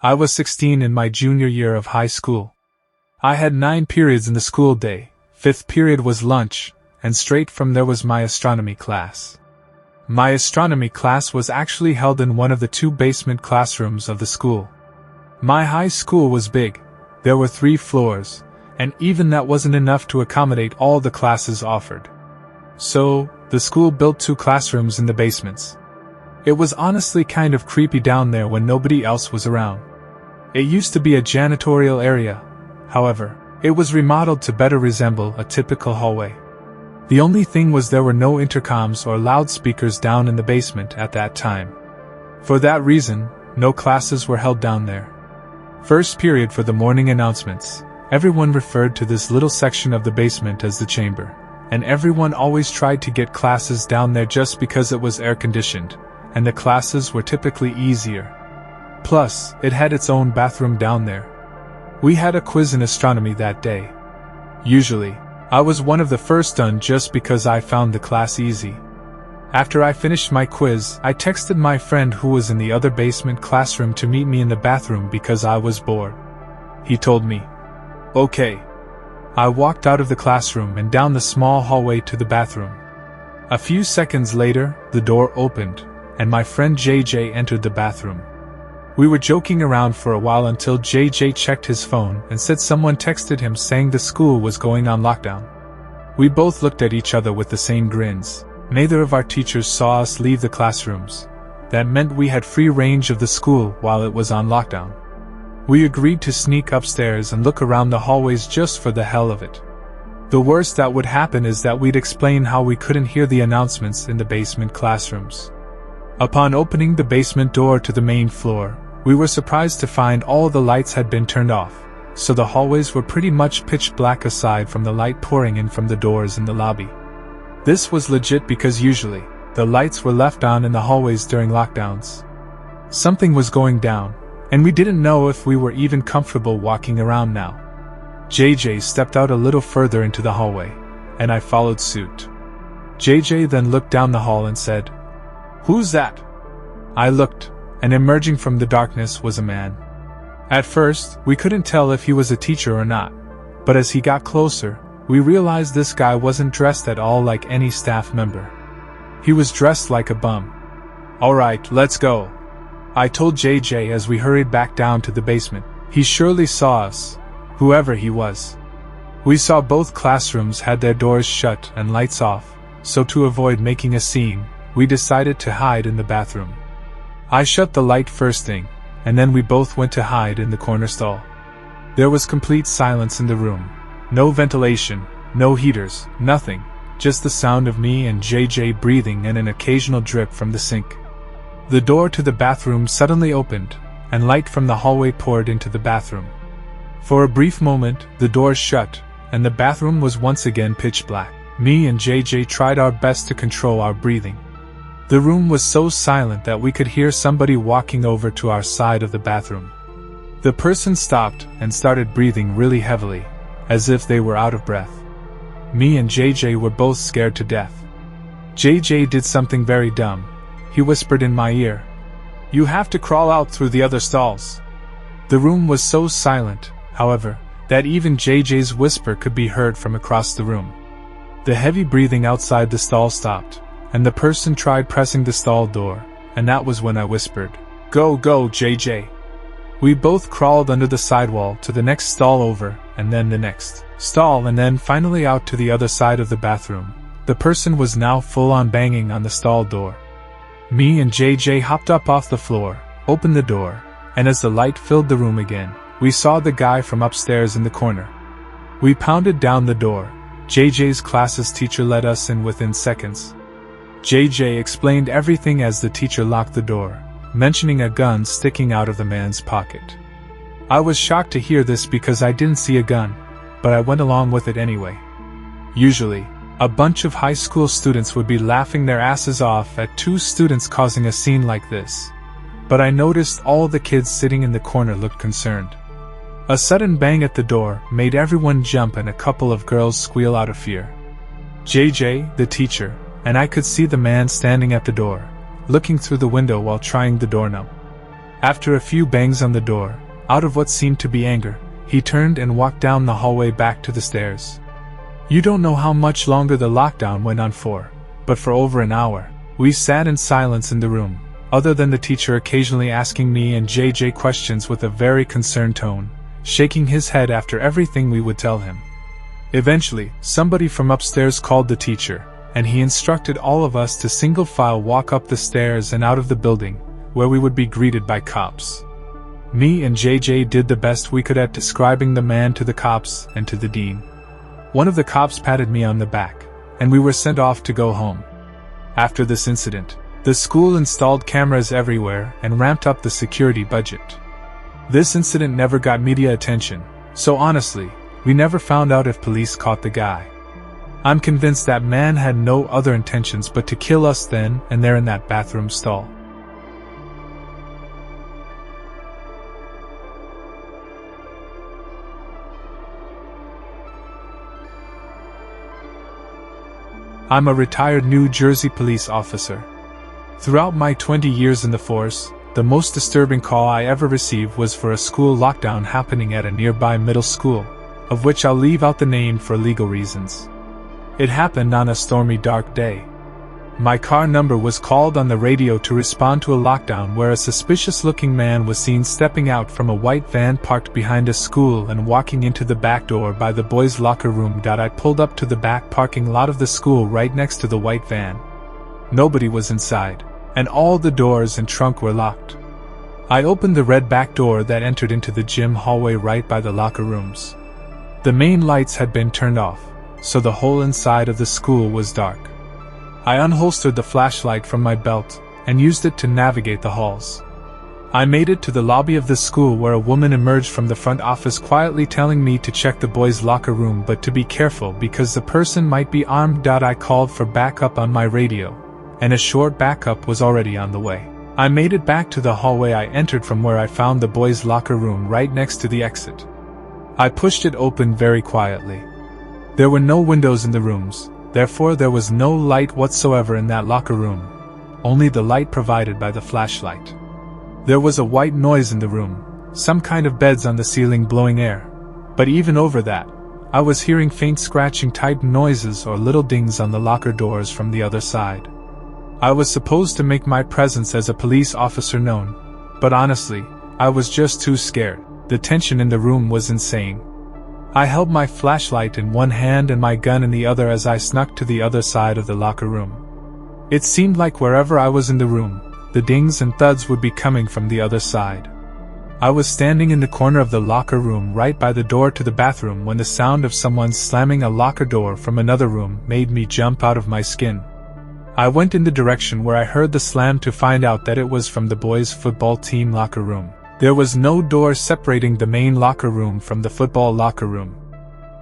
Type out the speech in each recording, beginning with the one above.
I was 16 in my junior year of high school. I had 9 periods in the school day, 5th period was lunch, and straight from there was my astronomy class. My astronomy class was actually held in one of the 2 basement classrooms of the school. My high school was big, there were 3 floors, and even that wasn't enough to accommodate all the classes offered. So, the school built 2 classrooms in the basements. It was honestly kind of creepy down there when nobody else was around. It used to be a janitorial area, however, it was remodeled to better resemble a typical hallway. The only thing was there were no intercoms or loudspeakers down in the basement at that time. For that reason, no classes were held down there. First period for the morning announcements, everyone referred to this little section of the basement as the chamber, and everyone always tried to get classes down there just because it was air-conditioned, and the classes were typically easier. Plus, it had its own bathroom down there. We had a quiz in astronomy that day. Usually, I was one of the first done just because I found the class easy. After I finished my quiz, I texted my friend who was in the other basement classroom to meet me in the bathroom because I was bored. He told me, "Okay." I walked out of the classroom and down the small hallway to the bathroom. A few seconds later, the door opened, and my friend JJ entered the bathroom. We were joking around for a while until JJ checked his phone and said someone texted him saying the school was going on lockdown. We both looked at each other with the same grins. Neither of our teachers saw us leave the classrooms. That meant we had free range of the school while it was on lockdown. We agreed to sneak upstairs and look around the hallways just for the hell of it. The worst that would happen is that we'd explain how we couldn't hear the announcements in the basement classrooms. Upon opening the basement door to the main floor, we were surprised to find all the lights had been turned off, so the hallways were pretty much pitch black aside from the light pouring in from the doors in the lobby. This was legit because usually, the lights were left on in the hallways during lockdowns. Something was going down, and we didn't know if we were even comfortable walking around now. JJ stepped out a little further into the hallway, and I followed suit. JJ then looked down the hall and said, "Who's that?" I looked, and emerging from the darkness was a man. At first, we couldn't tell if he was a teacher or not, but as he got closer, we realized this guy wasn't dressed at all like any staff member. He was dressed like a bum. "Alright, let's go," I told JJ as we hurried back down to the basement. He surely saw us, whoever he was. We saw both classrooms had their doors shut and lights off, so to avoid making a scene, we decided to hide in the bathroom. I shut the light first thing, and then we both went to hide in the corner stall. There was complete silence in the room. No ventilation, no heaters, nothing, just the sound of me and JJ breathing and an occasional drip from the sink. The door to the bathroom suddenly opened, and light from the hallway poured into the bathroom. For a brief moment, the door shut, and the bathroom was once again pitch black. Me and JJ tried our best to control our breathing. The room was so silent that we could hear somebody walking over to our side of the bathroom. The person stopped and started breathing really heavily, as if they were out of breath. Me and JJ were both scared to death. JJ did something very dumb. He whispered in my ear, "You have to crawl out through the other stalls." The room was so silent, however, that even JJ's whisper could be heard from across the room. The heavy breathing outside the stall stopped, and the person tried pressing the stall door, and that was when I whispered, "Go, go, JJ." We both crawled under the sidewall to the next stall over, and then the next stall, and then finally out to the other side of the bathroom. The person was now full on banging on the stall door. Me and JJ hopped up off the floor, opened the door, and as the light filled the room again, we saw the guy from upstairs in the corner. We pounded down the door. JJ's class's teacher let us in within seconds. JJ explained everything as the teacher locked the door, mentioning a gun sticking out of the man's pocket. I was shocked to hear this because I didn't see a gun, but I went along with it anyway. Usually, a bunch of high school students would be laughing their asses off at 2 students causing a scene like this, but I noticed all the kids sitting in the corner looked concerned. A sudden bang at the door made everyone jump and a couple of girls squeal out of fear. JJ, the teacher, and I could see the man standing at the door, looking through the window while trying the doorknob. After a few bangs on the door, out of what seemed to be anger, he turned and walked down the hallway back to the stairs. You don't know how much longer the lockdown went on for, but for over an hour, we sat in silence in the room, other than the teacher occasionally asking me and JJ questions with a very concerned tone, shaking his head after everything we would tell him. Eventually, somebody from upstairs called the teacher, and he instructed all of us to single file walk up the stairs and out of the building, where we would be greeted by cops. Me and JJ did the best we could at describing the man to the cops and to the dean. One of the cops patted me on the back, and we were sent off to go home. After this incident, the school installed cameras everywhere and ramped up the security budget. This incident never got media attention, so honestly, we never found out if police caught the guy. I'm convinced that man had no other intentions but to kill us then and there in that bathroom stall. I'm a retired New Jersey police officer. Throughout my 20 years in the force, the most disturbing call I ever received was for a school lockdown happening at a nearby middle school, of which I'll leave out the name for legal reasons. It happened on a stormy, dark day. My car number was called on the radio to respond to a lockdown where a suspicious-looking man was seen stepping out from a white van parked behind a school and walking into the back door by the boys' locker room. I pulled up to the back parking lot of the school right next to the white van. Nobody was inside, and all the doors and trunk were locked. I opened the red back door that entered into the gym hallway right by the locker rooms. The main lights had been turned off, so the whole inside of the school was dark. I unholstered the flashlight from my belt and used it to navigate the halls. I made it to the lobby of the school where a woman emerged from the front office quietly telling me to check the boys' locker room but to be careful because the person might be armed. I called for backup on my radio, and a short backup was already on the way. I made it back to the hallway I entered from where I found the boys' locker room right next to the exit. I pushed it open very quietly. There were no windows in the rooms, therefore there was no light whatsoever in that locker room, only the light provided by the flashlight. There was a white noise in the room, some kind of beds on the ceiling blowing air, but even over that, I was hearing faint scratching type noises or little dings on the locker doors from the other side. I was supposed to make my presence as a police officer known, but honestly, I was just too scared. The tension in the room was insane. I held my flashlight in one hand and my gun in the other as I snuck to the other side of the locker room. It seemed like wherever I was in the room, the dings and thuds would be coming from the other side. I was standing in the corner of the locker room right by the door to the bathroom when the sound of someone slamming a locker door from another room made me jump out of my skin. I went in the direction where I heard the slam to find out that it was from the boys' football team locker room. There was no door separating the main locker room from the football locker room.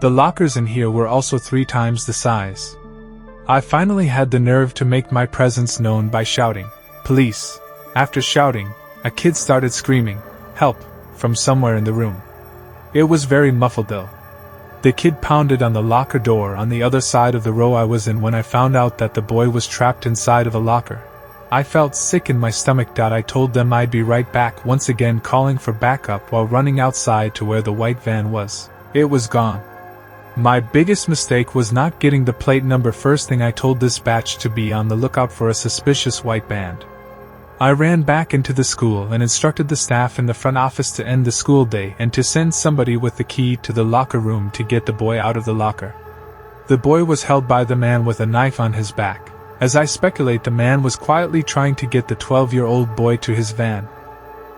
The lockers in here were also 3 times the size. I finally had the nerve to make my presence known by shouting, "Police!" After shouting, a kid started screaming, "Help!" from somewhere in the room. It was very muffled though. The kid pounded on the locker door on the other side of the row I was in when I found out that the boy was trapped inside of a locker. I felt sick in my stomach. I told them I'd be right back, once again calling for backup while running outside to where the white van was. It was gone. My biggest mistake was not getting the plate number. First thing I told dispatch to be on the lookout for a suspicious white band. I ran back into the school and instructed the staff in the front office to end the school day and to send somebody with the key to the locker room to get the boy out of the locker. The boy was held by the man with a knife on his back. As I speculate, the man was quietly trying to get the 12-year-old boy to his van.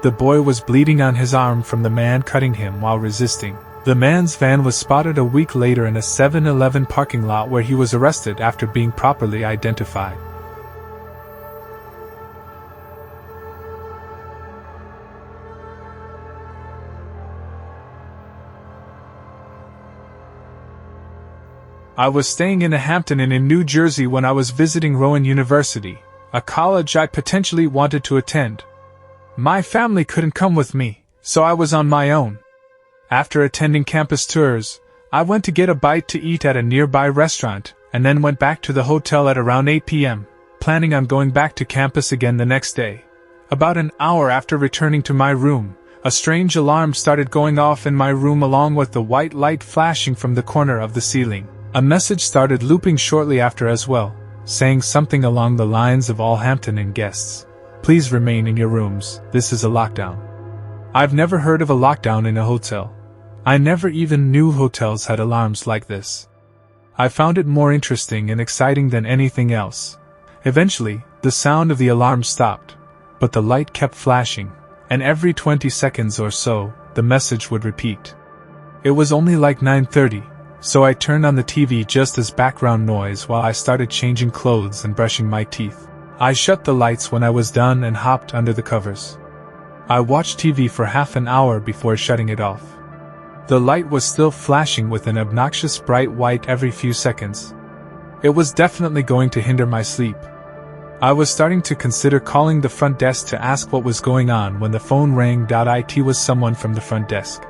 The boy was bleeding on his arm from the man cutting him while resisting. The man's van was spotted a week later in a 7-Eleven parking lot where he was arrested after being properly identified. I was staying in a Hampton Inn in New Jersey when I was visiting Rowan University, a college I potentially wanted to attend. My family couldn't come with me, so I was on my own. After attending campus tours, I went to get a bite to eat at a nearby restaurant, and then went back to the hotel at around 8 p.m., planning on going back to campus again the next day. About an hour after returning to my room, a strange alarm started going off in my room along with the white light flashing from the corner of the ceiling. A message started looping shortly after as well, saying something along the lines of all Hampton Inn guests, please remain in your rooms, this is a lockdown. I've never heard of a lockdown in a hotel. I never even knew hotels had alarms like this. I found it more interesting and exciting than anything else. Eventually, the sound of the alarm stopped, but the light kept flashing, and every 20 seconds or so, the message would repeat. It was only like 9:30, so I turned on the TV just as background noise while I started changing clothes and brushing my teeth. I shut the lights when I was done and hopped under the covers. I watched TV for half an hour before shutting it off. The light was still flashing with an obnoxious bright white every few seconds. It was definitely going to hinder my sleep. I was starting to consider calling the front desk to ask what was going on when the phone rang. It was someone from the front desk.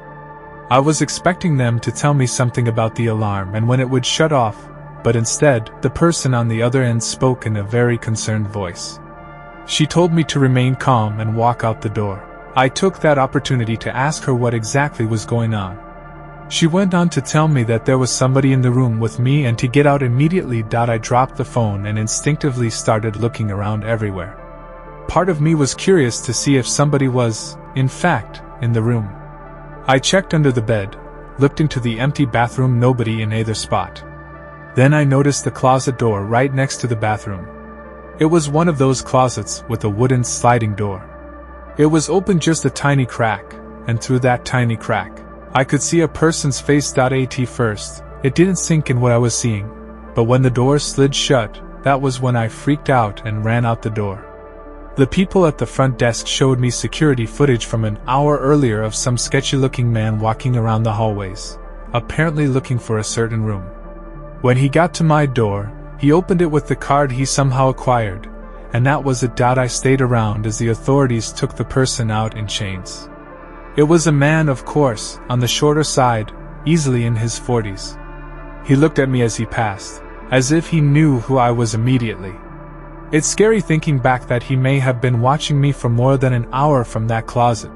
I was expecting them to tell me something about the alarm and when it would shut off, but instead, the person on the other end spoke in a very concerned voice. She told me to remain calm and walk out the door. I took that opportunity to ask her what exactly was going on. She went on to tell me that there was somebody in the room with me and to get out immediately. I dropped the phone and instinctively started looking around everywhere. Part of me was curious to see if somebody was, in fact, in the room. I checked under the bed, looked into the empty bathroom, nobody in either spot. Then I noticed the closet door right next to the bathroom. It was one of those closets with a wooden sliding door. It was open just a tiny crack, and through that tiny crack, I could see a person's face. At first, it didn't sink in what I was seeing, but when the door slid shut, that was when I freaked out and ran out the door. The people at the front desk showed me security footage from an hour earlier of some sketchy-looking man walking around the hallways, apparently looking for a certain room. When he got to my door, he opened it with the card he somehow acquired, and that was it. I stayed around as the authorities took the person out in chains. It was a man, of course, on the shorter side, easily in his 40s. He looked at me as he passed, as if he knew who I was immediately. It's scary thinking back that he may have been watching me for more than an hour from that closet.